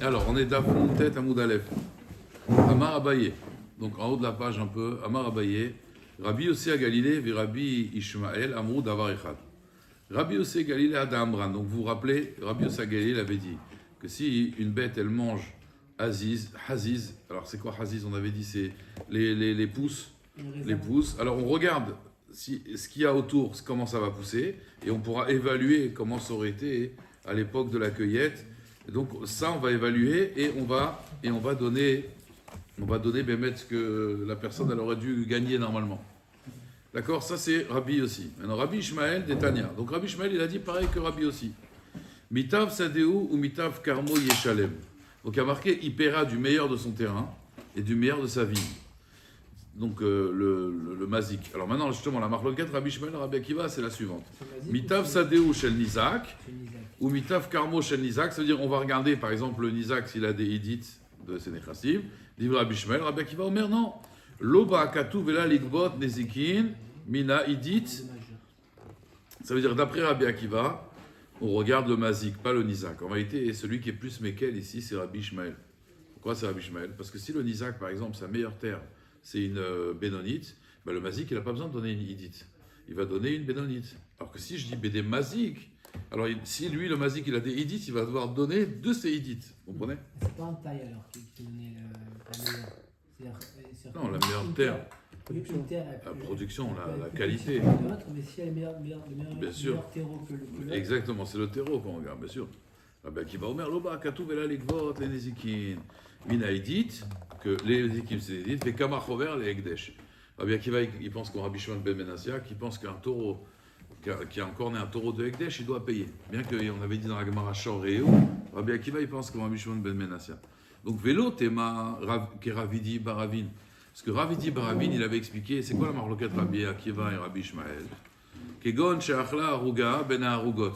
Alors, on est d'Afon, tête à Moudalef. Amar Abaye. Donc, en haut de la page un peu, Amar Abaye. Rabbi Yossi à Galilée, vi Rabbi Ishmael, Amrou Davar Echad. Rabbi Yossi à Galilée, Ada Amran. Donc, vous vous rappelez, Rabbi Yossi à Galilée avait dit que si une bête, elle mange Haziz, alors c'est quoi Haziz? On avait dit c'est les pousses. Les pousses. Alors, on regarde ce qu'il y a autour, comment ça va pousser, et on pourra évaluer comment ça aurait été à l'époque de la cueillette. Et donc ça, on va évaluer et on va donner Bémet ce que la personne elle aurait dû gagner normalement. D'accord? Ça c'est Rabbi aussi. Maintenant Rabbi Ishmael d'Etania. Donc Rabbi Ishmael il a dit pareil que Rabbi aussi. Mitav Sadeu ou Mitav Karmo Yeshalem. Donc il a marqué il paiera du meilleur de son terrain et du meilleur de sa vigne. Donc le mazik. Alors maintenant justement la marloquette Rabbi Ishmael Rabbi Akiva c'est la suivante. Mitav Sadeu Shel Nizak ou Mitav Karmo Shel Nizak, ça veut dire on va regarder par exemple le Nizak s'il a des idit de ses nechassim. Dit Rabbi Ishmael, Rabbi Akiva Omer non. Loba Katu Vela Ligbot Nezikin Mina idit. Ça veut dire d'après Rabbi Akiva, on regarde le mazik, pas le Nizak. En réalité, celui qui est plus mékel ici, c'est Rabbi Ishmael. Pourquoi c'est Rabbi Ishmael? Parce que si le Nizak par exemple, sa meilleure terre, c'est une bénonite, ben le mazik il n'a pas besoin de donner une idit. Il va donner une bénonite. Alors que si je dis bédé mazik, alors si lui le mazik il a des idit, il va devoir donner de ses idit. Vous comprenez? C'est pas en taille alors qui donnait la meilleure. Non, la meilleure terre. La production, la qualité. Mais si elle est meilleure, bien sûr. terreau que l'autre. Exactement, c'est le terreau qu'on regarde, bien sûr. Rabbi Akiva Omer, Loba, Katou, Vela, Likvot, les Nezikin. Mina idit, que les Nezikin c'est idit, mais Kama Chover, les Ekdesh. Rabbi Akiva, il pense qu'on Rabbi Shimon ben Menassia, qui pense qu'un taureau, qui a encore né un taureau de Ekdesh, il doit payer. Bien qu'on avait dit dans la Gemara Shor et Rabbi Akiva, il pense qu'on Rabbi Shimon ben Menassia. Donc, Vélo, Tema, qui est Ravidi Baravin. Parce que Ravidi Baravin, il avait expliqué, c'est quoi la marloquette Rabbi Akiva et Rabbi Ishmael? Kegon Sheachla Aruga Ben Arugot.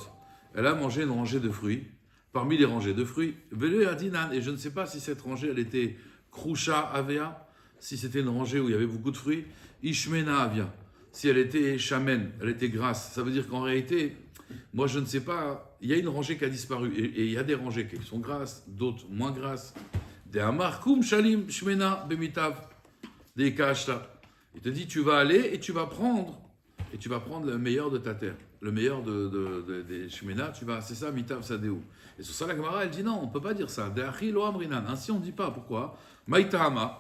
Elle a mangé une rangée de fruits. Parmi les rangées de fruits, Vélo Adinan, et je ne sais pas si cette rangée, elle était Krusha Avea, si c'était une rangée où il y avait beaucoup de fruits, Ishmena Avia. Si elle était chamen, elle était grasse. Ça veut dire qu'en réalité, moi je ne sais pas, il y a une rangée qui a disparu, et il y a des rangées qui sont grasses, d'autres moins grasses. Des Amar Kum Shalim Shmena Bemitav. Des Kashta. Il te dit, tu vas aller et tu vas prendre le meilleur de ta terre. Le meilleur des Shmena, c'est ça, Mitav Sadeu. Et sur ça, la Gemara, elle dit non, on ne peut pas dire ça. De'achi lo amrinan. Ainsi, on ne dit pas. Pourquoi? Maïtahama.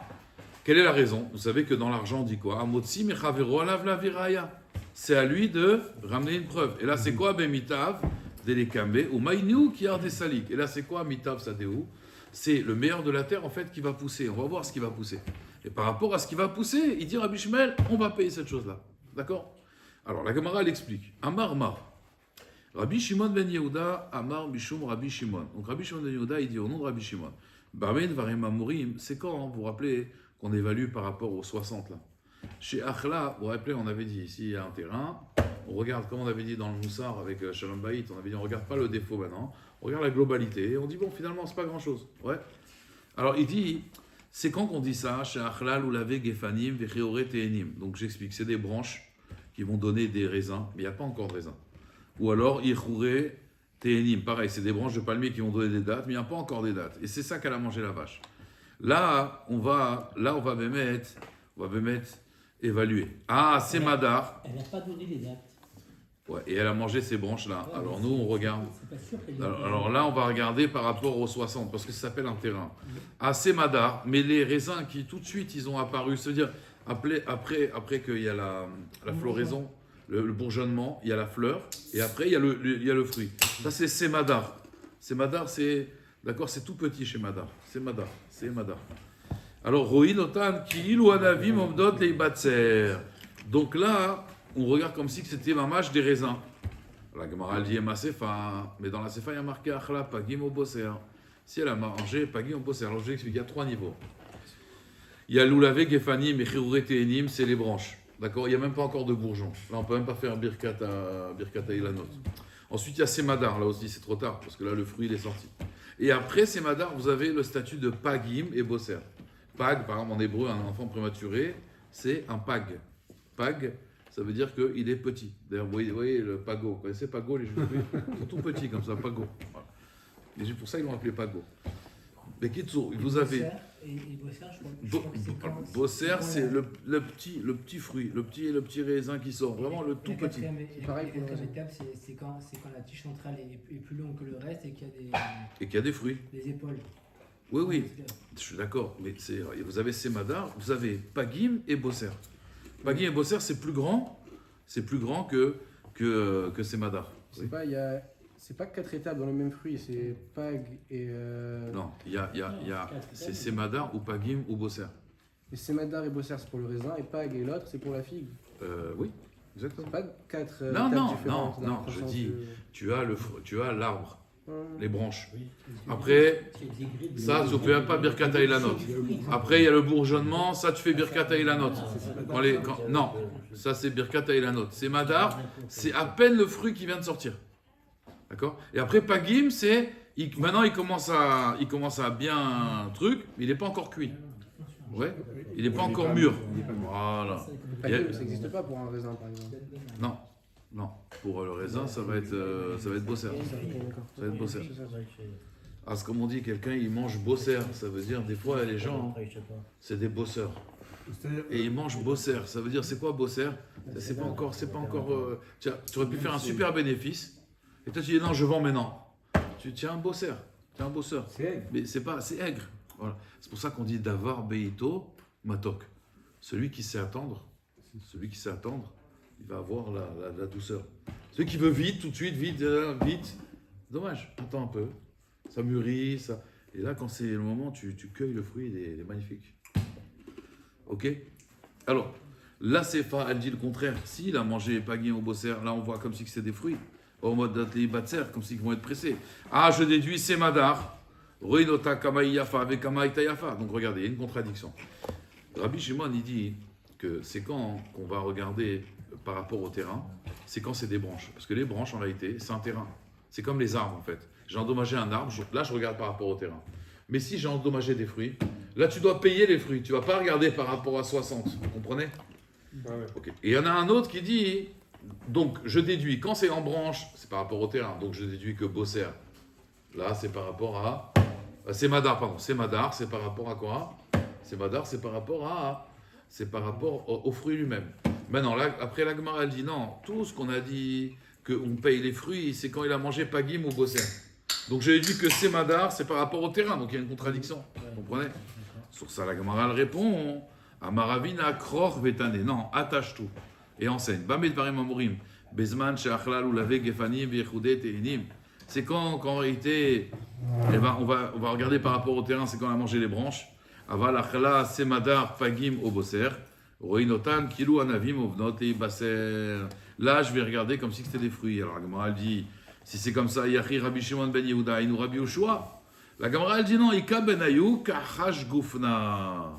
Quelle est la raison? Vous savez que dans l'argent, on dit quoi? Amotsi mechavero alav la viraya. C'est à lui de ramener une preuve. Et là, c'est quoi? Ben Mitav, Delekambe, ou Maïniou qui a des salik. Et là, c'est quoi? Mitav Sadeu. C'est le meilleur de la terre, en fait, qui va pousser. On va voir ce qui va pousser. Et par rapport à ce qui va pousser, il dit Rabbi Ishmael, on va payer cette chose-là. D'accord? Alors, la Gemara, elle explique. Amar Mar. Rabbi Shimon ben Yehuda, Amar Mishum Rabbi Shimon. Donc, Rabbi Shimon ben Yehuda, il dit au nom de Rabbi Shimon. Bamen Varim Amurim, c'est quand, vous vous rappelez, qu'on évalue par rapport aux 60 là. Chez Achla, vous vous rappelez, on avait dit ici, il y a un terrain. On regarde, comme on avait dit dans le Moussar avec Shalom Bayit, on avait dit, on ne regarde pas le défaut maintenant. On regarde la globalité. Et on dit, bon, finalement, c'est pas grand-chose. Ouais. Alors, il dit. C'est quand qu'on dit ça? Chez Achlal ou lavé Gefanim, Vecheore Tehenim. Donc j'explique, c'est des branches qui vont donner des raisins, mais il n'y a pas encore de raisins. Ou alors Yechure Tehenim, pareil, c'est des branches de palmier qui vont donner des dates, mais il n'y a pas encore des dates. Et c'est ça qu'elle a mangé la vache. Là, on va mettre évaluer. Ah, c'est Madar. Elle n'a pas donné les dates. Ouais, et elle a mangé ces branches-là. Ouais, alors nous, on regarde. C'est pas sûr qu'elle alors là, on va regarder par rapport aux 60, parce que ça s'appelle un terrain. Ah, c'est Madar, mais les raisins qui tout de suite, ils ont apparu, c'est-à-dire après qu'il y a la floraison, le bourgeonnement, il y a la fleur, et après, il y a le fruit. Ça, c'est Semadar. Semadar, d'accord, c'est tout petit chez Madar. C'est Madar. Alors, Roï Notan, qui il ou Anavim, Omdot, les Batser. Donc là, on regarde comme si c'était mamash des raisins. La Gemara dit Masefa, mais dans la Sefa, il y a marqué Achla, Pagim au Bosser. Si elle a mangé Pagim au Bosser, alors je l'explique, il y a 3 niveaux. Il y a Loulavé, Gefanim et Chiruré Tehenim, c'est les branches. D'accord? Il n'y a même pas encore de bourgeons. Là, on ne peut même pas faire Birkata Ilanot. Ensuite, il y a Semadar, là aussi, c'est trop tard, parce que là, le fruit, il est sorti. Et après Semadar, vous avez le statut de Pagim et Bosser. Pag, par exemple, en hébreu, un enfant prématuré, c'est un Pag. Pag, ça veut dire qu'il est petit. D'ailleurs, vous voyez le Pago. Vous connaissez Pago, les Juifs? Ils sont tout petits comme ça, Pago. Voilà. Pour ça, ils l'ont appelé Pago. Mais Kitsour, vous avez. Et Bosser, je crois que c'est quand. Bosser, c'est le petit fruit, le petit raisin qui sort, vraiment le tout petit. La quatrième étape, c'est quand la tige centrale est plus longue que le reste et qu'il y a Et qu'il y a des fruits. des épaules. Oui, je suis d'accord, mais vous avez Semadar, vous avez Pagim et Bosser. Pagim et Bosser, c'est plus grand que Semadar. Oui. C'est pas 4 étapes dans le même fruit, c'est Pag et. Non, c'est Semadar ou Pagim ou Bosser. Et Semadar et Bosser c'est pour le raisin, et Pag et l'autre c'est pour la figue. Oui, exactement. C'est pas 4 Non, étapes non, différentes. non, dans la non, je croissance dis, de- tu as l'arbre, Hum. les branches. Après, ça, tu ne fais même pas Birkat Ilanot. Après, il y a le bourgeonnement, ça, tu fais Birkat Ilanot. Non, ça, c'est Birkat Ilanot. C'est Madar, c'est à peine le fruit qui vient de sortir. D'accord? Et après, Pagim, c'est. Maintenant, il commence à bien truc, mais il n'est pas encore cuit. Ouais, il n'est pas encore mûr. Voilà. Pagim, ça n'existe pas pour un raisin par exemple. Non. Pour le raisin, ça va être Bosser. Ça va être Bosser. Ah, c'est comme on dit, quelqu'un il mange Bosser. Ça veut dire, des fois, les gens, c'est des bosseurs. Et ils mangent Bosser. Ça veut dire, c'est quoi Bosser? C'est pas encore. Tiens, tu aurais pu faire un super bénéfice. Et toi, tu dis, non, je vends maintenant. Tu tiens un Bosser. Tu es un bosseur. Mais c'est aigre. Voilà. C'est pour ça qu'on dit Davar Beito Matok. Celui qui sait attendre, il va avoir la douceur. Celui qui veut vite, tout de suite, vite. Dommage, attends un peu. Ça mûrit, ça. Et là, quand c'est le moment, tu cueilles le fruit, il est magnifique. Ok? Alors, la Sefa, elle dit le contraire. S'il a mangé Pagim au Bosser, là, on voit comme si c'est des fruits. Au mode d'atelier Batser, comme s'ils vont être pressés. Ah, je déduis, c'est Madar. Ruinota Kamaï Yafa avec Kamaï Tayafa. Donc regardez, il y a une contradiction. Rabbi Shimon, il dit que c'est quand qu'on va regarder par rapport au terrain, c'est quand c'est des branches. Parce que les branches, en réalité, c'est un terrain. C'est comme les arbres, en fait. J'ai endommagé un arbre, là, je regarde par rapport au terrain. Mais si j'ai endommagé des fruits, là, tu dois payer les fruits. Tu ne vas pas regarder par rapport à 60. Vous comprenez? Ouais. Okay. Et il y en a un autre qui dit, donc je déduis, quand c'est en branche, c'est par rapport au terrain. Donc je déduis que Bosser, là, c'est par rapport à... C'est Madar, pardon. C'est Madar, c'est par rapport à quoi? C'est Madar, c'est par rapport à... C'est par rapport au fruit lui-même. Maintenant, là, après la Gemara, elle dit non, tout ce qu'on a dit, qu'on paye les fruits, c'est quand il a mangé Pagim ou Bosser. Donc j'ai dit que c'est Madar, c'est par rapport au terrain, donc il y a une contradiction. Vous comprenez? Sur ça, la Gemara, elle répond Amaravina kror vetane. Non, attache tout. Et enseigne. Bamed varim amurim. Bezman she'achlal ou lave gefanim v'yechudet teinim. C'est quand en réalité, on va regarder par rapport au terrain, c'est quand on a mangé les branches. Aval achla semadar pagim au bosser. Roinotan kilou anavim ovnot et baser. Là, je vais regarder comme si c'était des fruits. Alors la Gemara, elle dit, si c'est comme ça, Yachi Rabbi Shimon ben Yehuda, Inou Rabbi Yoshua. La Gemara, elle dit non, Ika ben Ayou, Kachash Gufna.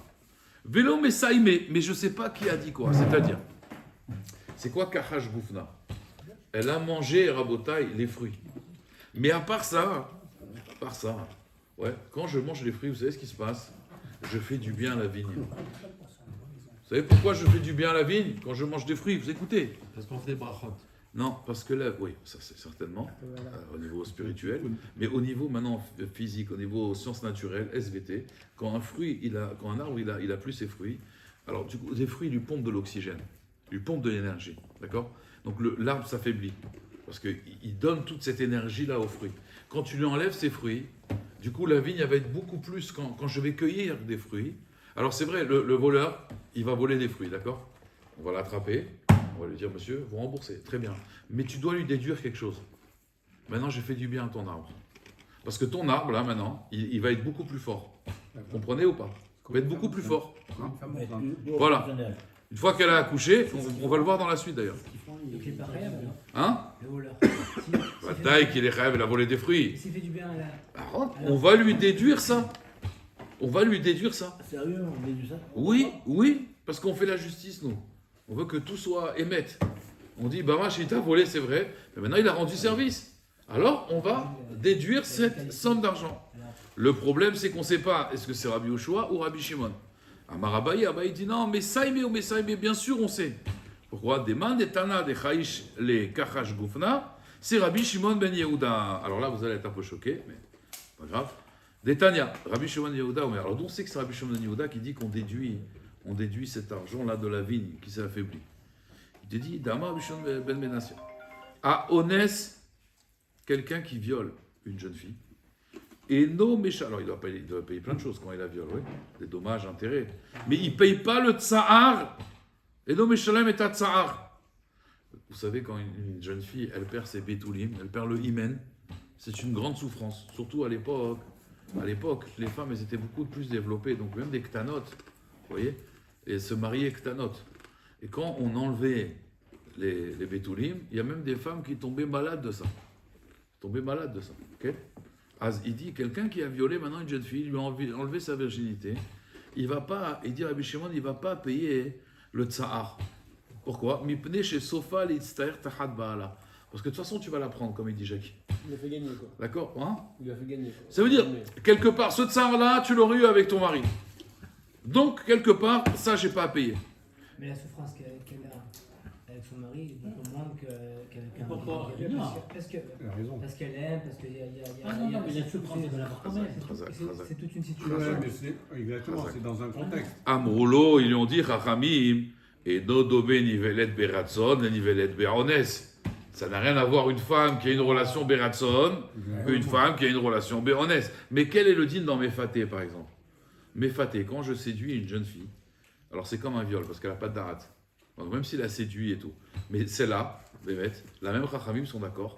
Vélo Messaïme, mais je ne sais pas qui a dit quoi. C'est-à-dire, c'est quoi Kachash Gufna? Elle a mangé, Rabotai, les fruits. Mais à part ça, ouais, quand je mange les fruits, vous savez ce qui se passe? Je fais du bien à la vigne. Vous savez pourquoi je fais du bien à la vigne quand je mange des fruits? Vous écoutez? Parce qu'on fait des brachot. Non, parce que là, oui, ça c'est certainement, au niveau spirituel, mais au niveau maintenant physique, au niveau sciences naturelles, SVT, quand un arbre il a plus ses fruits, alors du coup, les fruits lui pompent de l'oxygène, lui pompent de l'énergie, d'accord? Donc l'arbre s'affaiblit, parce qu'il donne toute cette énergie-là aux fruits. Quand tu lui enlèves ses fruits, du coup la vigne elle va être beaucoup plus, quand je vais cueillir des fruits, alors c'est vrai, le voleur, il va voler des fruits, d'accord? On va l'attraper. On va lui dire, monsieur, vous remboursez, très bien. Mais tu dois lui déduire quelque chose. Maintenant, j'ai fait du bien à ton arbre. Parce que ton arbre, là, maintenant, il va être beaucoup plus fort. Vous comprenez ou pas? Il va être beaucoup plus fort. Hein? Voilà. Une fois qu'elle a accouché, on va le voir dans la suite d'ailleurs. Donc il n'est pas réel, alors, Hein? le voleur. Bah, taille qu'il est rêve, elle a volé des fruits. S'il fait du bien à la... Alors, on va lui déduire ça. Sérieux, on met du ça? Oui, parce qu'on fait la justice, nous. On veut que tout soit émette. On dit, Bamash, il t'a volé, c'est vrai, mais maintenant il a rendu service. Alors, on va déduire cette somme d'argent. Le problème, c'est qu'on ne sait pas, est-ce que c'est Rabbi Yoshua ou Rabbi Shimon? Amarabaï, Abaï dit non, mais Saïmé, bien sûr, on sait. Pourquoi? Des mains des Tana, des Chaïch, les Kachash Gufna, c'est Rabbi Shimon ben Yehuda. Alors là, vous allez être un peu choqués, mais pas grave. Détania, Rabbi Shimon Yehuda Omer. Alors, d'où on sait que c'est Rabbi Shimon Yehuda qui dit qu'on déduit cet argent-là de la vigne qui s'est affaiblie. Il te dit, Dama Rabbi Shimon ben Menassia. À Onès, quelqu'un qui viole une jeune fille. Et no mécha. Alors, il doit payer plein de choses quand il la viole, oui. Des dommages, intérêts. Mais il ne paye pas le tsahar. Et no méchalem est à tsahar. Vous savez, quand une jeune fille, elle perd ses bétoulim, elle perd le hymen, c'est une grande souffrance. Surtout à l'époque. À l'époque, les femmes, elles étaient beaucoup plus développées. Donc, même des ktanotes, vous voyez, et elles se mariaient ktanotes. Et quand on enlevait les bétoulim, il y a même des femmes qui tombaient malades de ça. Ok? Il dit, quelqu'un qui a violé maintenant une jeune fille, lui a enlevé sa virginité, il va pas, il dit Rabbi Shimon, il va pas payer le tsahar. Pourquoi? Mipne chez Sofa l'itstaer tahad ba'ala. Parce que de toute façon, tu vas la prendre, comme il dit Jacques. Il a fait gagner quoi. D'accord? Hein? Il a fait gagner quoi. Ça veut dire, quelque part, ce tsahar-là, tu l'aurais eu avec ton mari. Donc, quelque part, ça, j'ai pas à payer. Mais la souffrance qu'elle a avec son mari est beaucoup moins qu'avec un Pourquoi? mari. Non. Parce qu'elle aime, parce qu'il y a. Ah non, mais la souffrance, elle va l'avoir quand même. C'est toute une Ouais, situation. mais c'est exactement, c'est dans un contexte. Amroulo, ils lui ont dit, Chachamim, et Nodobé nivelet beratson, et nivelet berones. Ça n'a rien à voir une femme qui a une relation beratson qu'une femme qui a une relation berones. Mais quel est le din dans Mefaté, par exemple? Mefaté, quand je séduis une jeune fille, alors c'est comme un viol, parce qu'elle n'a pas de darat. Donc même s'il a séduit et tout. Mais celle-là, la même Chachamim sont d'accord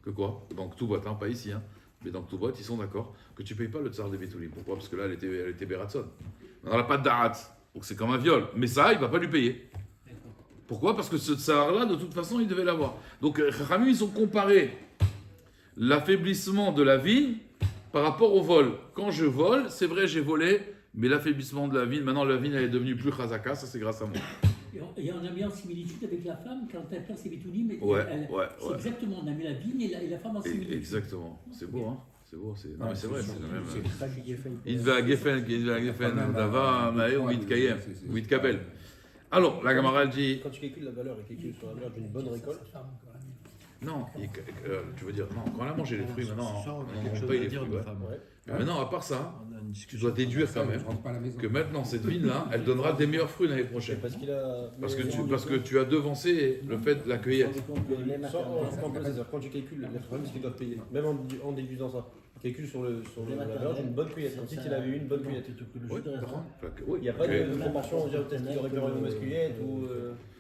que quoi? Dans Ktubot, hein, pas ici, hein, mais dans Ktubot, ils sont d'accord que tu ne payes pas le tsar de Betoulim. Pourquoi? Parce que là, elle était beratson. Elle n'a pas de darat. Donc c'est comme un viol. Mais ça, il ne va pas lui payer. Pourquoi? Parce que ce tsar-là, de toute façon, il devait l'avoir. Donc, Chachamim, ils ont comparé l'affaiblissement de la vigne par rapport au vol. Quand je vole, c'est vrai, j'ai volé, mais l'affaiblissement de la vigne, maintenant la vigne, elle est devenue plus chazaka, ça c'est grâce à moi. Et on a mis en similitude avec la femme quand elle perd ses bétoulim. Ouais. C'est exactement, on a mis la vigne et la femme en similitude. Exactement. C'est beau, hein? C'est beau. Non, mais c'est vrai, c'est le même. C'est ça qui est fait. Il va à Geffen, Dava, Maé, ou Mitkayem, ou Mitkabel. Alors, la Gemara elle dit. Quand tu calcules la valeur et calcules sur la valeur d'une bonne récolte, Non, tu veux dire, non, quand elle a mangé les fruits, maintenant, on paye les fruits. Ouais. Mais maintenant, à part ça, tu dois déduire quand même que maintenant, cette vigne-là, elle donnera des meilleurs fruits l'année prochaine. parce qu'il a. Parce que tu as devancé le fait de la cueillette. Quand tu calcules les problèmes, c'est qu'ils doivent payer. Même en déduisant ça. Tu calcules sur la valeur d'une bonne cueillette. Comme si tu avais eu une bonne cueillette. Oui, Il n'y a pas de proportion, dire peut-être qu'il aurait pu avoir une mauvaise cueillette ou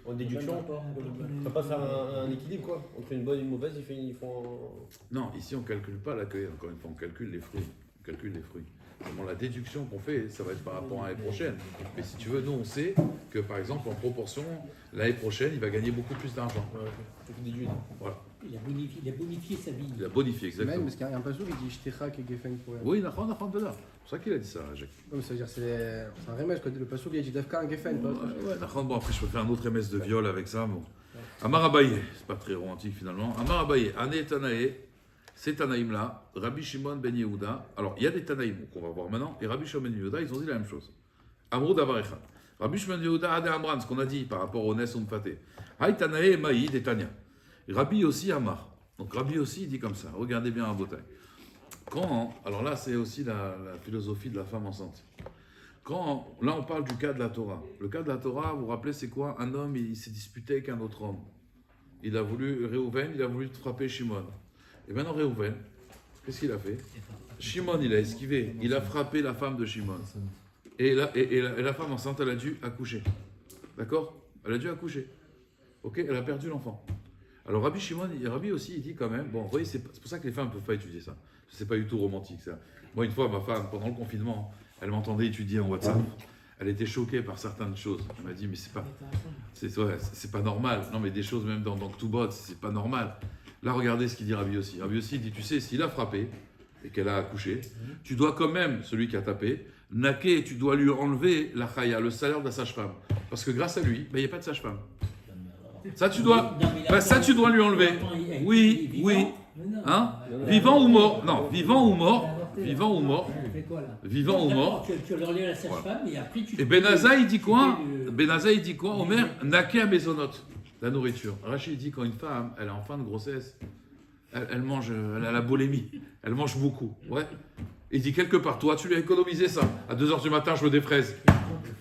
en déduction. On ne va pas faire un équilibre quoi. Entre une bonne et une mauvaise, ils font. Non, ici on ne calcule pas la cueillette, encore une fois, on calcule les fruits. Bon, la déduction qu'on fait, ça va être par rapport à l'année prochaine. Mais si tu veux, nous on sait que par exemple en proportion, l'année prochaine, il va gagner beaucoup plus d'argent. Voilà. Il a bonifié sa vie. Il a bonifié, Même exactement. parce qu'il y a un passage qui dit Shtechak et Geffen pour elle. Oui, on apprend de là. C'est pour ça qu'il a dit ça, Jacques. Ouais, mais ça veut dire c'est un remède quoi. Le passage qui dit Dafka en Geffen. Bon, après je peux faire un autre MS de viol avec ça. Bon. Amar Abaye, c'est pas très romantique finalement. Amar Abaye, Ané Tanae, ces Tanaïm-là, Rabbi Shimon ben Yehuda. Alors, il y a des Tanaïm qu'on va voir maintenant, et Rabbi Shimon ben Yehuda, ils ont dit la même chose. Amrou Davarechad. Rabbi Shimon ben Yehuda, Ade Amran, ce qu'on a dit par rapport au Nes Umfaté. Haï Tanae Maï de Tania. Rabbi aussi Amar. Donc, Rabbi aussi, il dit comme ça. Regardez bien en bataille. Alors là, c'est aussi la philosophie de la femme enceinte. Là, on parle du cas de la Torah. Le cas de la Torah, vous vous rappelez, c'est quoi? Un homme, il s'est disputé avec un autre homme. Réhouven, il a voulu frapper Shimon. Et maintenant, Réhouven, qu'est-ce qu'il a fait? Shimon, il a esquivé. Il a frappé la femme de Shimon. Et la femme enceinte, elle a dû accoucher. D'accord? Elle a dû accoucher. Ok? Elle a perdu l'enfant. Alors, Rabbi aussi, il dit quand même, bon, vous voyez, c'est pour ça que les femmes ne peuvent pas étudier ça. C'est pas du tout romantique, ça. Moi, une fois, ma femme, pendant le confinement, elle m'entendait étudier en WhatsApp. Elle était choquée par certaines choses. Elle m'a dit, mais c'est pas normal. Non, mais des choses même dans Ktubot, c'est pas normal. Là, regardez ce qu'il dit Rabbi aussi. Rabbi aussi dit, tu sais, s'il a frappé et qu'elle a accouché, tu dois quand même, celui qui a tapé, naquer, tu dois lui enlever la chaya, le salaire de la sage-femme. Parce que grâce à lui, il n'y a pas de sage-femme. Ça, tu dois lui enlever. Oui. Hein? Vivant ou mort? Non, vivant ou mort. Vivant ou mort. Tu leur enlèves la sage-femme et après tu. Et Benaza, il dit quoi? Omer, naquer à maisonnot, la nourriture. Rachid dit quand une femme, elle est en fin de grossesse, elle mange, elle a la boulimie, elle mange beaucoup. Ouais. Il dit quelque part, toi, tu lui as économisé ça. À 2h du matin, je veux des fraises.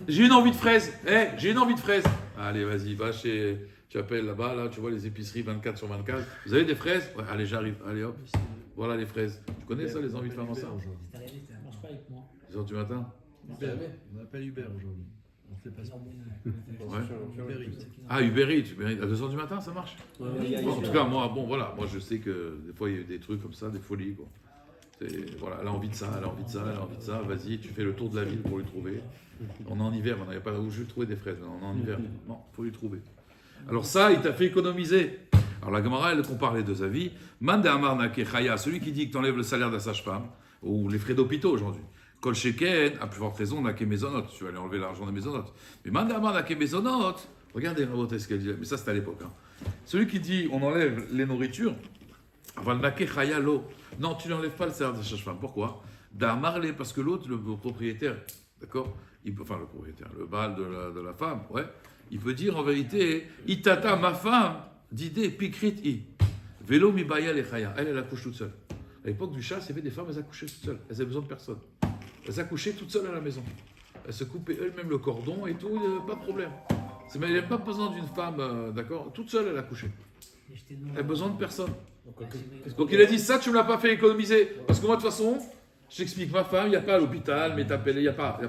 J'ai une envie de fraises. J'ai une envie de fraises. Allez, vas-y, va chez. Tu appelles là-bas, là, tu vois les épiceries 24/24. Vous avez des fraises? Ouais, allez, j'arrive. Allez, hop. Voilà les fraises. Tu connais ça, les envies de faire dans ça? C'est arrivé, ça. Ça marche pas avec moi. 2h du matin? On appelle Uber aujourd'hui. On sait pas ça. Uber Eats. À 2h du matin, ça marche? Ouais, En tout cas, moi, voilà. Moi, je sais que des fois, il y a eu des trucs comme ça, des folies, quoi. Voilà, elle a envie de ça, elle a envie de ça, elle a envie de ça. Vas-y, tu fais le tour de la ville pour lui trouver. On est en hiver, on n'avait pas où je vais trouver des fraises. On est en hiver. Non, faut lui trouver. Alors ça, il t'a fait économiser. Alors la Gemara, elle compare les deux avis. Mande Amar Nakechaya, celui qui dit que tu enlèves le salaire d'un sage-femme, ou les frais d'hôpitaux aujourd'hui. Kol Sheken, à plus forte raison, Nake Mezonot. Tu vas aller enlever l'argent des Mezonot. Mais Mande Amar Nake Mezonot, regardez, ce qu'elle dit. Mais ça, c'était à l'époque. Celui qui dit on enlève les nourritures, avant le Nakechaya l'eau. Non, tu n'enlèves pas le salaire de sage-femme. Pourquoi? D'Amarle, parce que l'autre, le propriétaire, d'accord, enfin le propriétaire, le bal de la femme, ouais, il peut dire en vérité, Itata, ma femme, d'idée, pikrit i. Vélo mi baya le chaya. Elle accouche toute seule. À l'époque du chasse, il y avait des femmes, elles accouchaient toutes seules. Elles avaient besoin de personne. Elles accouchaient toutes seules à la maison. Elles se coupaient elles-mêmes le cordon et tout, pas de problème. Mais elle n'a pas besoin d'une femme, d'accord, toute seule, elle accouchait. Elle a besoin de personne. Donc il a dit ça, tu ne me l'as pas fait économiser. Parce que moi, de toute façon, je t'explique, ma femme, il n'y a pas à l'hôpital, mais t'appelles, il n'y a pas.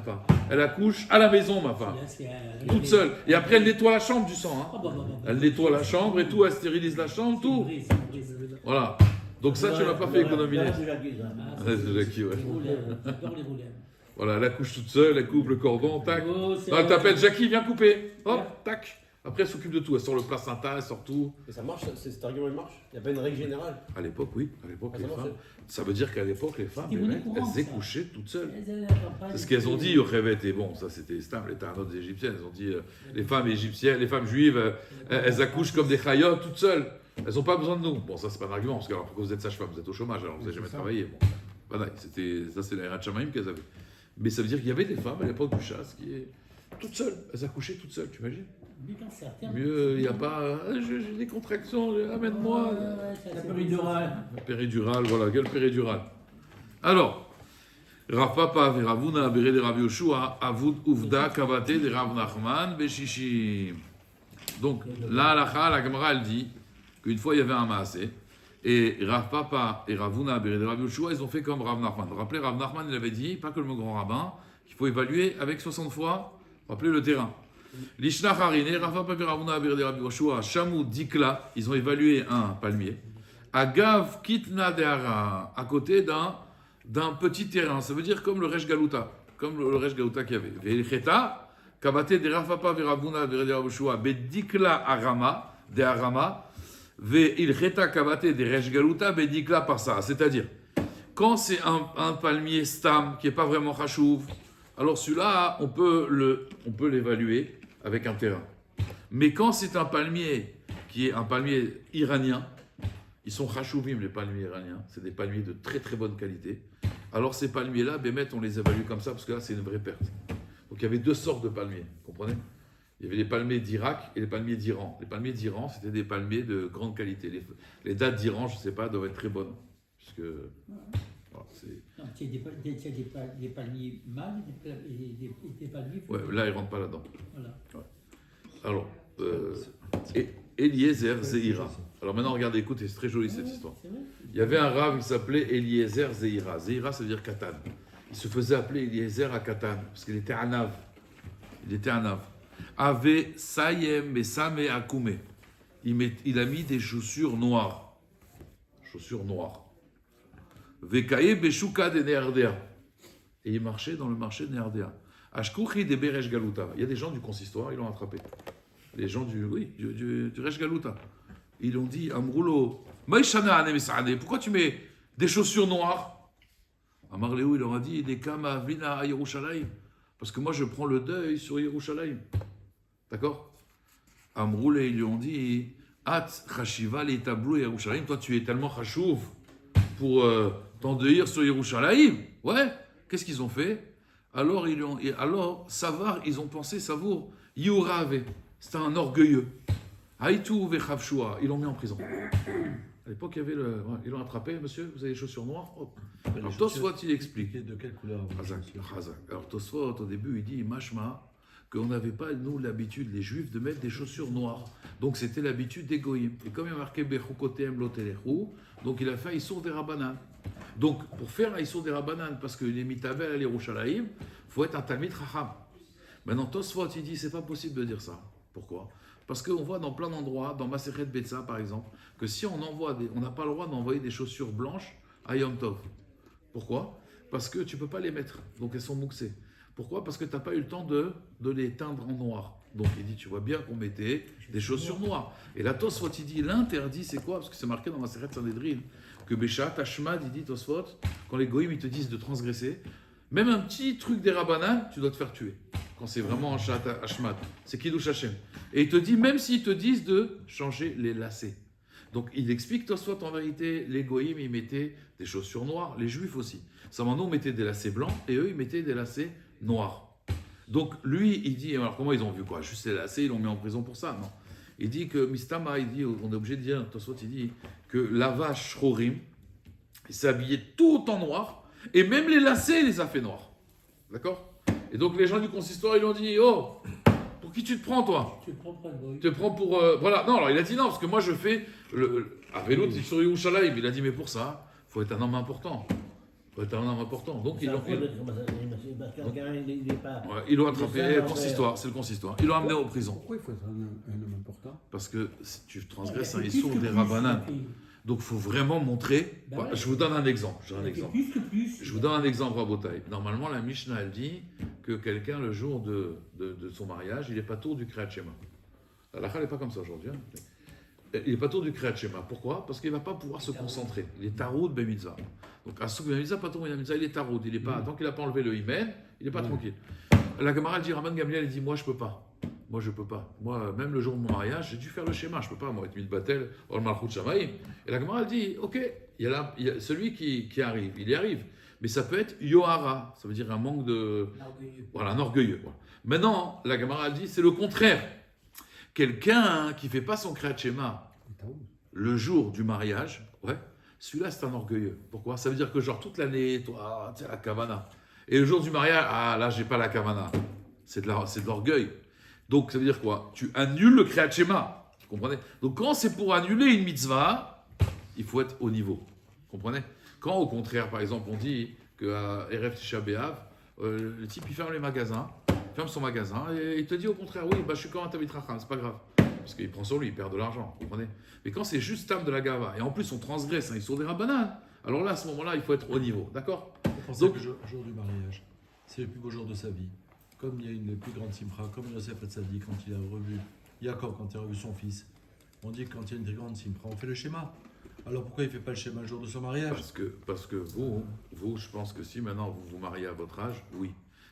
Elle accouche à la maison, ma femme. Toute seule. Et après, elle nettoie la chambre du sang. Elle nettoie la chambre et tout, elle stérilise la chambre, tout. Voilà. Donc ça, tu ne m'as pas fait économiser. C'est Jackie, ouais. Voilà, elle accouche toute seule, elle coupe le cordon, tac. Elle t'appelle, Jackie, viens couper. Hop, tac. Après, elle s'occupe de tout. Elle sort le placenta, elle sort tout. Et ça marche, cet argument il marche? Il n'y a pas une règle générale? À l'époque, oui. À l'époque, Ah, les ça femmes. marchait. Ça veut dire qu'à l'époque, les femmes, C'était monnaie courante, elles ça. accouchaient toutes seules. C'est ce C'est qu'elles ont dit au Révet. Et bon, ça c'était stable, les tarnotes égyptiennes. Elles ont dit les femmes égyptiennes, les femmes juives, elles accouchent comme des chayotes toutes seules. Elles n'ont pas besoin de nous. Bon, ça c'est pas un argument, parce que alors, pourquoi vous êtes sage-femme? Vous êtes au chômage, alors vous n'avez jamais travaillé. Bon, voilà, ça c'est la Ratchamaïm qu'elles avaient. Mais ça veut dire qu'il y avait des femmes à l'époque du chasse qui est toutes seules. Elles accouchaient toutes seules, tu imagines? Mieux, il n'y a pas. J'ai des contractions, amène-moi. La péridurale. La péridurale, voilà, quelle péridurale. Alors, Rav Papa Veravuna Bere de Rav Yoshua Avud Uvda Kavate de Rav Nachman Beshishim. Donc, la halakha, la Gemara, elle dit qu'une fois il y avait un maasé, et Rav Papa et Ravuna Bere de Rav Yoshua, ils ont fait comme Rav Nachman. Vous vous rappelez, Rav Nachman, il avait dit, pas que le grand rabbin, qu'il faut évaluer avec 60 fois, rappelez le terrain. L'Ishna Harine, Rav Papa et Ravuna Bere de Rav Yoshua, Shamou Dikla, ils ont évalué un palmier. Agav Kitna Deara, à côté d'un petit terrain. Ça veut dire comme le Resh Galuta, qu'il y avait. Ve'ilcheta, Kabate de Rav Papa Veravuna de Rav Yoshua, Bedikla Arama, de Arama, Ve'ilcheta Kabate de Resh Galuta, Bedikla Parsa. C'est-à-dire, quand c'est un palmier stam qui n'est pas vraiment chachouv, alors celui-là, on peut l'évaluer avec un terrain. Mais quand c'est un palmier qui est un palmier iranien, ils sont chachouvim, les palmiers iraniens. C'est des palmiers de très très bonne qualité. Alors ces palmiers-là, Bémet, on les évalue comme ça parce que là, c'est une vraie perte. Donc il y avait deux sortes de palmiers, vous comprenez? Il y avait les palmiers d'Irak et les palmiers d'Iran. Les palmiers d'Iran, c'était des palmiers de grande qualité. Les dates d'Iran, je ne sais pas, doivent être très bonnes. Puisque, voilà, Non, il y a des palmiers mâles et des palmiers. ouais, là, ils ne rentrent pas là-dedans. Voilà. Ouais. Alors, Eliezer Zeira. Alors maintenant, regardez, écoutez, c'est très joli cette histoire. C'est vrai. Il y avait un rave qui s'appelait Eliezer Zeira. Zeira, ça veut dire Katan. Il se faisait appeler Eliezer à Katan, parce qu'il était un Nav. Ave Sayem Mesame Akume. Il a mis des chaussures noires. Vekaye Beshuka de Néardéa. Et il marchait dans le marché de Néardéa. Ashkouchi de Beresh Galuta. Il y a des gens du consistoire, ils l'ont attrapé. Les gens du Resh Galuta. Ils ont dit, Amroulo, pourquoi tu mets des chaussures noires? Amar Léou, il leur a dit, des Kama Vina à Yerushalayim. Parce que moi, je prends le deuil sur Yerushalayim. D'accord? Amroulé, ils lui ont dit, At Chashiva les tableaux Yerushalayim. Toi, tu es tellement chachouv pour t'endeuillir sur Yerushalayim. Ouais. Qu'est-ce qu'ils ont fait? Alors, Savar, ils ont pensé, Savour, Yourave. C'était un orgueilleux. Haïtou vechavshua, ils l'ont mis en prison. À l'époque, il y avait ils l'ont attrapé, monsieur, vous avez les chaussures noires. Hop. Les Alors chaussures- Tosfot, il explique. De quelle couleur vos Chazak, chaussures Chazak. Alors Tosfot, au début, il dit Mashma, qu'on n'avait pas, nous, l'habitude, les juifs, de mettre des chaussures noires. Donc c'était l'habitude des goyim. Et comme il y a marqué Bechukotem Lotelechu, donc il a fait Issour des Rabbanan. Donc pour faire Issour des Rabbanan, parce qu'il est mitavel à l'Yerushalayim, il faut être un Talmid Chacham. Maintenant Tosfot, il dit c'est pas possible de dire ça. Pourquoi? Parce qu'on voit dans plein d'endroits, dans Masechet Betsa par exemple, que si on n'a pas le droit d'envoyer des chaussures blanches à Yom Tov. Pourquoi? Parce que tu ne peux pas les mettre, donc elles sont mouxées. Pourquoi? Parce que tu n'as pas eu le temps de les teindre en noir. Donc il dit, tu vois bien qu'on mettait des chaussures noires. Et là, Tosfot, il dit, l'interdit, c'est quoi? Parce que c'est marqué dans Masechet Sanhedrin, que Béchat, Tashmad, il dit, Tosfot, quand les goïms, ils te disent de transgresser, même un petit truc des Rabbanan, tu dois te faire tuer. Quand c'est vraiment un Shat Hashmad, c'est Kiddush Hashem. Et il te dit, même s'ils te disent de changer les lacets. Donc il explique, Tosfot, en vérité, les goïms, ils mettaient des chaussures noires, les juifs aussi. Samanou mettait des lacets blancs, et eux, ils mettaient des lacets noirs. Donc lui, il dit, alors comment ils ont vu quoi? Juste les lacets, ils l'ont mis en prison pour ça? Non. Il dit que Mistama, il dit, on est obligé de dire, Tosfot, il dit que la vache Shrorim, il s'est habillé tout en noir, et même les lacets, il les a fait noirs. D'accord? Et donc les gens du consistoire, ils lui ont dit, oh, pour qui tu te prends toi? Tu te prends pas de bruit. Tu te prends pour... voilà, non, alors il a dit non, parce que moi je fais... à vélo, tu es sur Yerushalayim. Il a dit, mais pour ça, il faut être un homme important. Il faut être un homme important. Donc ils l'ont ils l'ont attrapé, consistoire, c'est le consistoire. Ils l'ont amené en prison. Pourquoi il faut être un homme important? Parce que si tu transgresses Il a un fait plus issour que des plus, Rabbanan. il a fait- Donc il faut vraiment montrer... Ben ouais. Je vous donne un exemple. J'ai un il a fait exemple. plus que plus. Je vous donne un exemple, Rabotai. Normalement, la Mishnah, elle dit que quelqu'un, le jour de son mariage, il n'est pas tour du Kriyat Shema. La halakha n'est pas comme ça aujourd'hui. Hein. Il n'est pas tour du Kriyat Shema. Pourquoi? Parce qu'il ne va pas pouvoir se concentrer. Il est taroud ben mitzvah. Donc, à souk ben mitzvah, pas tour ben mitzvah, il est taroud. Il est pas, tant qu'il n'a pas enlevé le hymen, il n'est pas tranquille. La Gemara, elle dit, Rabban Gamliel, elle dit, moi, je ne peux pas. Moi, je ne peux pas. Moi, même le jour de mon mariage, j'ai dû faire le schéma. Je ne peux pas, moi, être mitbatel, ol malchut shamaim. Et la Gemara, elle dit, ok, il y a celui qui arrive, il y arrive. Mais ça peut être yohara, ça veut dire un manque de... Orgueilleux. Voilà, un orgueilleux. Voilà. Maintenant, la Gemara, elle dit, c'est le contraire. Quelqu'un qui ne fait pas son Kriyat Shema le jour du mariage, ouais, celui-là, c'est un orgueilleux. Pourquoi? Ça veut dire que genre toute l'année, toi, tu as la kavana. Et le jour du mariage, ah là, j'ai pas la kavana. C'est de l'orgueil. Donc, ça veut dire quoi? Tu annules le Kriyat Shema. Vous comprenez? Donc, quand c'est pour annuler une mitzvah, il faut être au niveau. Vous comprenez? Quand, au contraire, par exemple, on dit qu'à Erev Tisha B'Av, le type, il ferme les magasins, ferme son magasin, et il te dit au contraire, oui, bah, je suis comme un Talmid Chacham, c'est pas grave. Parce qu'il prend sur lui, il perd de l'argent. Vous comprenez? Mais quand c'est juste Tam de la Gava, et en plus on transgresse un Issour des Rabbanan, alors là, à ce moment-là, il faut être au niveau. D'accord? Vous pensez Donc- que le jour du mariage, c'est le plus beau jour de sa vie. Comme il y a une plus grande simcha, comme Yosef Hatzadi, quand il a revu Yaakov, quand il a revu son fils, on dit que quand il y a une très grande simcha, on fait le schéma. Alors pourquoi il ne fait pas le schéma le jour de son mariage? Parce que vous, je pense que si maintenant vous vous mariez à votre âge, oui.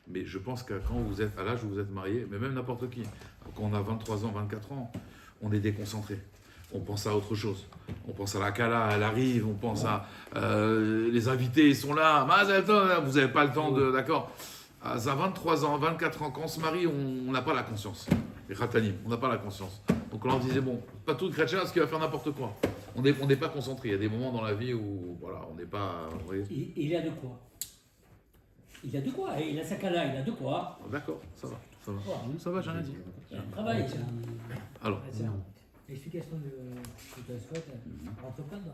Mais je pense que quand vous êtes à l'âge où vous êtes marié, mais même n'importe qui, quand on a 23 ans, 24 ans, on est déconcentré. On pense à autre chose. On pense à la Kala, elle arrive, on pense à les invités, ils sont là. Vous n'avez pas le temps de. D'accord? À 23 ans, 24 ans, quand on se marie, on n'a pas la conscience. Les Khatanim, on n'a pas la conscience. Donc on leur disait, bon, pas tout de chrétien parce qu'il va faire n'importe quoi. On n'est pas concentré. Il y a des moments dans la vie où, voilà, on n'est pas. Vous voyez. Il a de quoi. Il a de quoi. Il a sa cala, il a de quoi. D'accord, ça va. Voilà. Ça va, j'ai rien dit. Il a un travail. Alors, Ouais, c'est l'explication de Tosfot ne rentre pas dans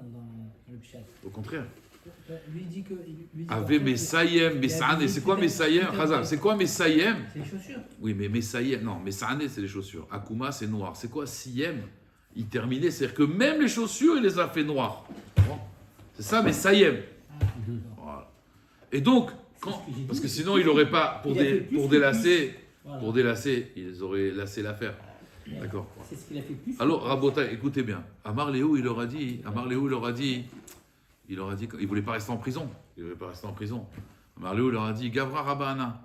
le pshat. au contraire. Lui dit que. Ave Messayem, Messane, c'est quoi Messayem? Khazal, c'est quoi Messayem? C'est les chaussures. Oui, mais Messayem, non, Messane, c'est les chaussures. Akuma, c'est noir. C'est quoi Siyem? Il terminait, c'est-à-dire que même les chaussures, il les a fait noirs. Bon. C'est ça, Messayem. Voilà. Et donc, parce que sinon, il n'aurait pas, pour des lacets, Voilà. pour des lacets, ils auraient lacé l'affaire. D'accord. C'est ce qu'il a fait plus. Alors, Rabota, écoutez bien. Amar Léo, il leur a dit, il voulait pas rester en prison. Amar Léo, il leur a dit, Gavra Rabana.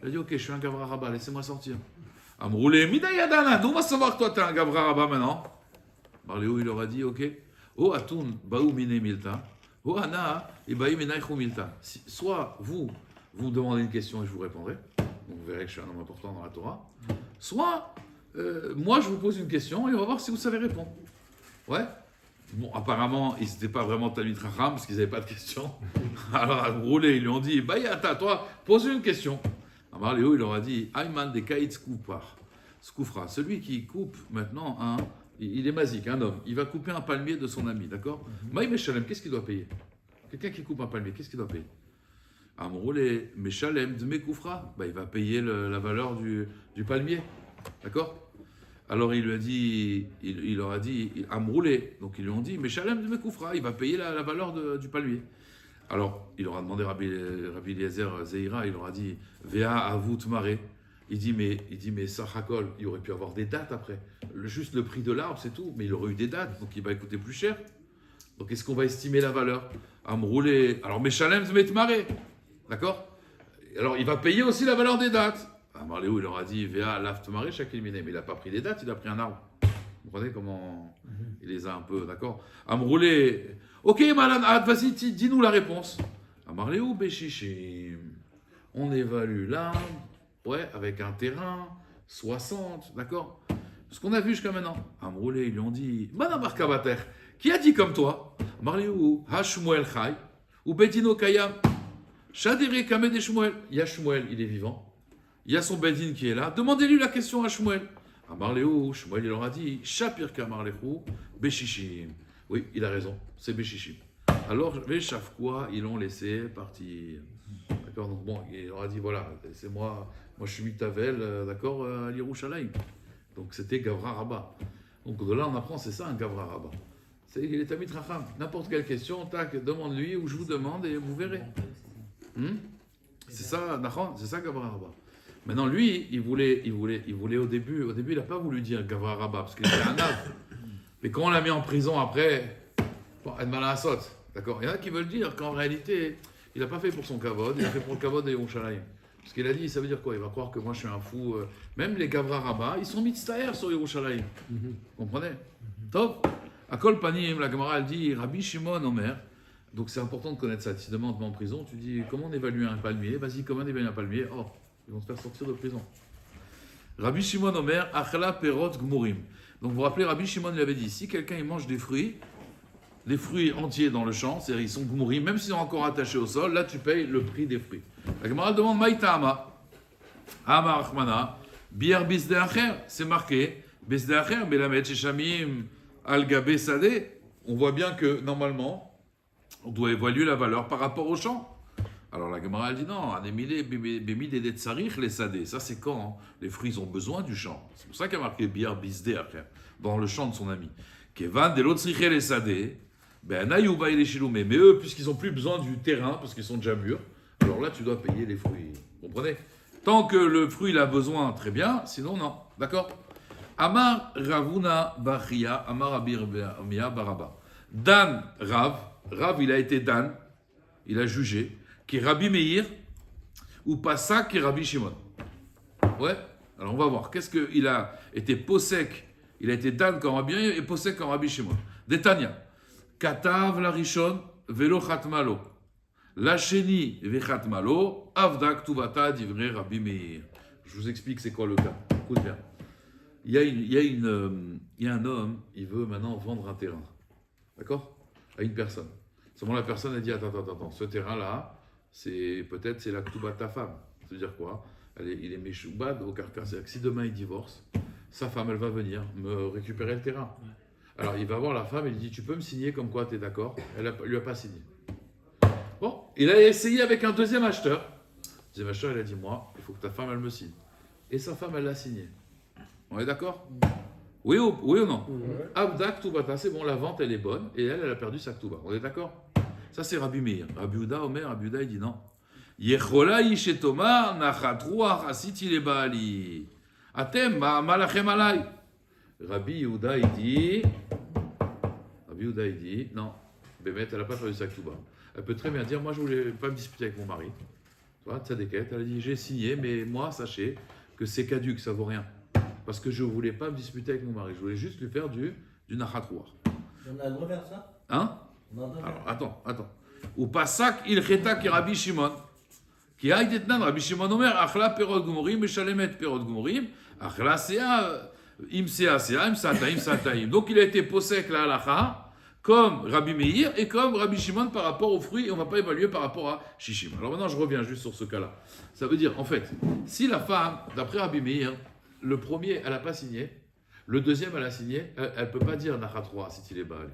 Il a dit, ok, je suis un Gavra Rabba, laissez-moi sortir. Amroulé, Midayadana, d'où on va savoir que toi, tu es un Gavra Rabba maintenant? Amar Léo, il leur a dit, ok, O Atun, Baou Mine Milta, O Ana, Ibaï Menaïchou Milta. Soit vous me demandez une question et je vous répondrai. Donc vous verrez que je suis un homme important dans la Torah. Soit, moi, je vous pose une question et on va voir si vous savez répondre. Ouais. Bon, apparemment, ils n'étaient pas vraiment Talmid Chacham parce qu'ils n'avaient pas de questions. Alors, à rouler, ils lui ont dit, Bayata, toi, pose une question. Amar Léo, il leur a dit, Ayman de Kaït Skoufra. Celui qui coupe maintenant il est mazik, un homme. Il va couper un palmier de son ami, d'accord? Maï Meshalem, qu'est-ce qu'il doit payer? Quelqu'un qui coupe un palmier, qu'est-ce qu'il doit payer? Amroulé, Meshalem, Dme Koufra. Il va payer la valeur du palmier, d'accord? Alors il lui a dit, il leur a dit, Amroulé. Donc ils lui ont dit, Meshalem Dme Koufra, il va payer la valeur du palmier. Alors il leur a demandé Rabbi Eliezer Zeira, il leur a dit, Vea Avut Mare. Il dit, mais Sachakol, il aurait pu avoir des dates après. Juste le prix de l'arbre, c'est tout. Mais il aurait eu des dates, donc il va coûter plus cher. Donc est-ce qu'on va estimer la valeur? Amroulé. Alors Meshalem Dme Mare. D'accord? Alors il va payer aussi la valeur des dates. Marléou, il leur a dit, Vea Laft Mare, chaque éliminé. Mais il n'a pas pris des dates, il a pris un arbre. Vous comprenez comment il les a un peu, d'accord? Amroulé. Ok, Malan, vas-y, dis-nous la réponse. Marléou, Béchichim. On évalue l'arbre. Ouais, avec un terrain, 60, d'accord? Ce qu'on a vu jusqu'à maintenant. Amroulé, ils lui ont dit, Manabar Kabater, qui a dit comme toi? Marléou, Hashmuel Chai, ou Bedino Kayam, Shadere Kamed et Shmuel. Il y a Shmuel, il est vivant. Il y a son Bedin qui est là. Demandez-lui la question à Shmuel. Marléou, Shmuel, il leur a dit, Shapir Kamarlechu, Béchichim. Oui, il a raison, c'est Béchichim. Alors, les Shafkoua, ils l'ont laissé partir. D'accord, donc bon, il leur a dit, voilà, c'est moi je suis Mitavel, d'accord, à l'Yerushalayim. Donc c'était Gavra Rabba. Donc de là, on apprend, c'est ça un Gavra Rabba. Il est Tamid Racham. N'importe quelle question, tac, demande-lui ou je vous demande et vous verrez. C'est ça, c'est ça Gavra Rabba. Maintenant, lui, il voulait au début, il n'a pas voulu dire Gavra Rabba parce qu'il était un ave. Mais quand on l'a mis en prison après, bon, Edmala Asot, d'accord. Il y en a qui veulent dire qu'en réalité, il n'a pas fait pour son kavod, il a fait pour le kavod de Yerushalayim. Parce qu'il a dit, ça veut dire quoi? Il va croire que moi je suis un fou. Même les Gavra Rabba, ils sont mitztaher sur Yerushalayim. Vous comprenez? Top. À Kol Panim, la Gemara elle dit Rabbi Shimon Omer. Donc c'est important de connaître ça. Si demain on te met en prison, tu dis comment on évalue un palmier? Vas-y, comment on évalue un palmier? Oh, ils vont te faire sortir de prison. Rabbi Shimon Omer, Achla Perot Gmurim. Donc vous vous rappelez, Rabbi Shimon lui avait dit si quelqu'un il mange des fruits entiers dans le champ, c'est-à-dire ils sont Gmurim, même s'ils sont encore attachés au sol, là tu payes le prix des fruits. La Gemara demande Maïtama, Ama Achmana, Bier Bisde Acher, c'est marqué, Bisde Acher, Belamet Sheshamim, Al-Gabé Sadeh. On voit bien que normalement, on doit évaluer la valeur par rapport au champ. Alors la Gemara elle dit non, Anemile Bemi Dedet Sarich les Sadeh. Ça c'est quand les fruits ont besoin du champ. C'est pour ça qu'il y a marqué Bier Bisde Acher, dans le champ de son ami. Kevan de l'autre les Sadeh, ben Nayuba et les Chiloumé. Mais eux, puisqu'ils n'ont plus besoin du terrain, parce qu'ils sont déjà mûrs, alors là, tu dois payer les fruits. Vous comprenez? Tant que le fruit il a besoin, très bien. Sinon, non. D'accord? Amar Ravuna Bachia, Amar Abir Mia Baraba. Dan Rav, il a été Dan, il a jugé, qui est Rabbi Meir, ou Pasak, qui est Rabbi Shimon. Ouais? Alors on va voir. Qu'est-ce qu'il a été Posek? Il a été Dan comme Rabbi Meir et Posek comme Rabbi Shimon. Detania. Katav la Rishon, Velo Chatmalo. Lacheni vechatmalo, avdak tuvata divrei Rabbi Meir. Je vous explique c'est quoi le cas. Écoute bien. Il y a un homme, il veut maintenant vendre un terrain. D'accord? À une personne. Seulement la personne a dit attends, ce terrain-là, c'est la ktuba de ta femme. Ça veut dire quoi? Il est méchoubad au carcar. C'est-à-dire que si demain il divorce, sa femme elle va venir me récupérer le terrain. Alors il va voir la femme et il dit tu peux me signer comme quoi tu es d'accord? Elle lui a pas signé. Bon, il a essayé avec un deuxième acheteur. Le deuxième acheteur, il a dit, moi, il faut que ta femme, elle me signe. Et sa femme, elle l'a signé. On est d'accord? Oui ou non? Abdak Tubata, c'est bon, la vente, elle est bonne. Et elle a perdu sa Ktuba. On est d'accord? Ça, c'est Rabbi Meir. Rabbi Uda, Omer, Rabbi Uda, il dit non. Yechola Yishetoma, Nachatruach, Asiti le Baali. Atem, Malachem Alay. Rabbi Uda, il dit, non, Bémet, elle n'a pas perdu sa Ktuba. Elle peut très bien dire, moi je voulais pas me disputer avec mon mari. Tu vois, Tzadeket, elle a dit, j'ai signé, mais moi, sachez que c'est caduc, ça vaut rien. Parce que je voulais pas me disputer avec mon mari, je voulais juste lui faire du nachatrouar. On a le droit de faire ça? Hein? On a le droit de faire Alors, attends. Ou pasak il cheta ki Rabbi Shimon. Qui a été tenant, Rabbi Shimon Omer, achla perot gumurim, meshalemet perot gumurim, achla sea, im sea, im sataim. Donc il a été posé avec la halacha, comme Rabbi Meir et comme Rabbi Shimon par rapport aux fruits, et on ne va pas évaluer par rapport à Shishim. Alors maintenant, je reviens juste sur ce cas-là. Ça veut dire, en fait, si la femme, d'après Rabbi Meir, le premier, elle n'a pas signé, le deuxième, elle a signé, elle ne peut pas dire Nachatroa si il est Baali.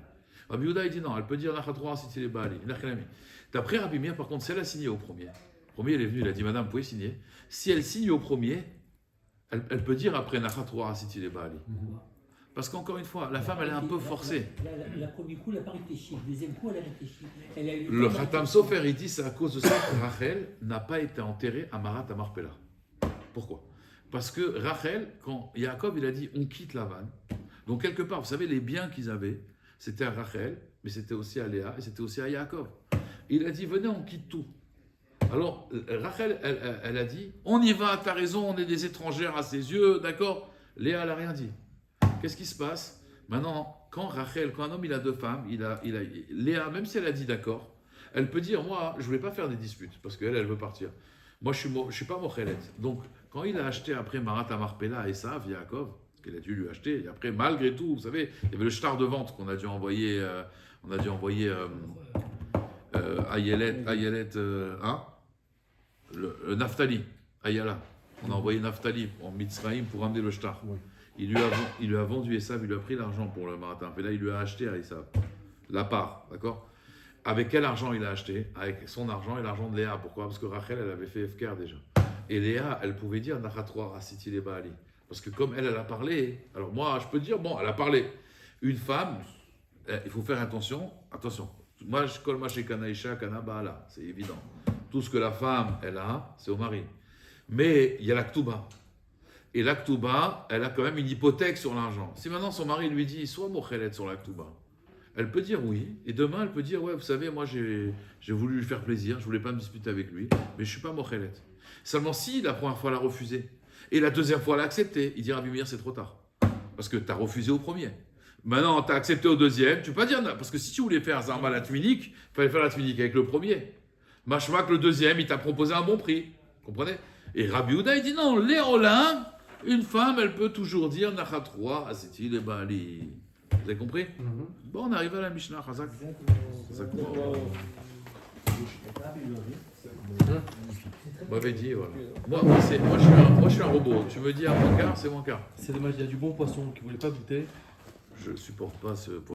Rabbi Yehuda, il dit non, elle peut dire Nachatroa si il est Baali. D'après Rabbi Meir, par contre, si elle a signé au premier, le premier, elle est venue, il a dit, madame, vous pouvez signer. Si elle signe au premier, elle peut dire après Nachatroa si il est Baali. Parce qu'encore une fois, la femme, elle est un peu forcée. La premier coup, elle n'a pas réfléchi. Le deuxième coup, elle a réfléchi. Elle a eu Le Khatam Sofer, il dit c'est à cause de ça que Rachel n'a pas été enterrée à Marat à Marpella. Pourquoi? Parce que Rachel, quand Yaakov, il a dit on quitte Lavan. Donc quelque part, vous savez, les biens qu'ils avaient, c'était à Rachel, mais c'était aussi à Léa et c'était aussi à Yaakov. Il a dit venez, on quitte tout. Alors Rachel, elle a dit on y va, t'as raison, on est des étrangères à ses yeux, d'accord? Léa, elle n'a rien dit. Qu'est-ce qui se passe? Maintenant, quand Rachel, quand un homme il a deux femmes, Léa, même si elle a dit d'accord, elle peut dire moi, je ne voulais pas faire des disputes parce qu'elle, elle veut partir. Moi, je ne suis pas Mochelet. Donc, quand il a acheté après Marat Amarpella et Esav, Yaakov, qu'il a dû lui acheter, et après, malgré tout, vous savez, il y avait le shtar de vente qu'on a dû envoyer, Ayelet, le Naphtali, Ayala. On a envoyé Naphtali en Mitzraïm pour ramener le shtar. Oui. Il lui a vendu Esav, il lui a pris l'argent pour le Marat Amarpella, il lui a acheté à Esav la part, d'accord? Avec quel argent il a acheté? Avec son argent et l'argent de Léa. Pourquoi? Parce que Rachel, elle avait fait Efker déjà. Et Léa, elle pouvait dire Nachatroa Asiti le Baali. Parce que comme elle a parlé, alors moi, je peux dire, bon, elle a parlé. Une femme, il faut faire attention. Moi, je colle ma chez Kanaïcha, Kana Baala. C'est évident. Tout ce que la femme, elle a, c'est au mari. Mais il y a la Ktuba. Et la Ktuba, elle a quand même une hypothèque sur l'argent. Si maintenant son mari lui dit, sois Mochelet sur la Ktuba. Elle peut dire oui, et demain elle peut dire ouais, vous savez, moi j'ai voulu lui faire plaisir, je voulais pas me disputer avec lui, mais je suis pas Mochelet. Seulement si la première fois elle a refusé, et la deuxième fois elle a accepté, il dira Rabbi Meir c'est trop tard, parce que tu as refusé au premier. Maintenant tu as accepté au deuxième, tu peux pas dire non, parce que si tu voulais faire Zarma la Tminik, il fallait faire la Tminik avec le premier. Machma que le deuxième, il t'a proposé un bon prix, comprenez? Et Rabbi Yehuda il dit non, l'éolin, une femme elle peut toujours dire Nachatroa Asiti le Baali. Vous avez compris? Bon, on arrive à la Mishnah, Chazak. Vous m'avez dit, voilà. Moi, je suis un robot. Tu me dis à mon quart, c'est mon quart. C'est dommage, il y a du bon poisson qui ne voulait pas goûter. Je supporte pas ce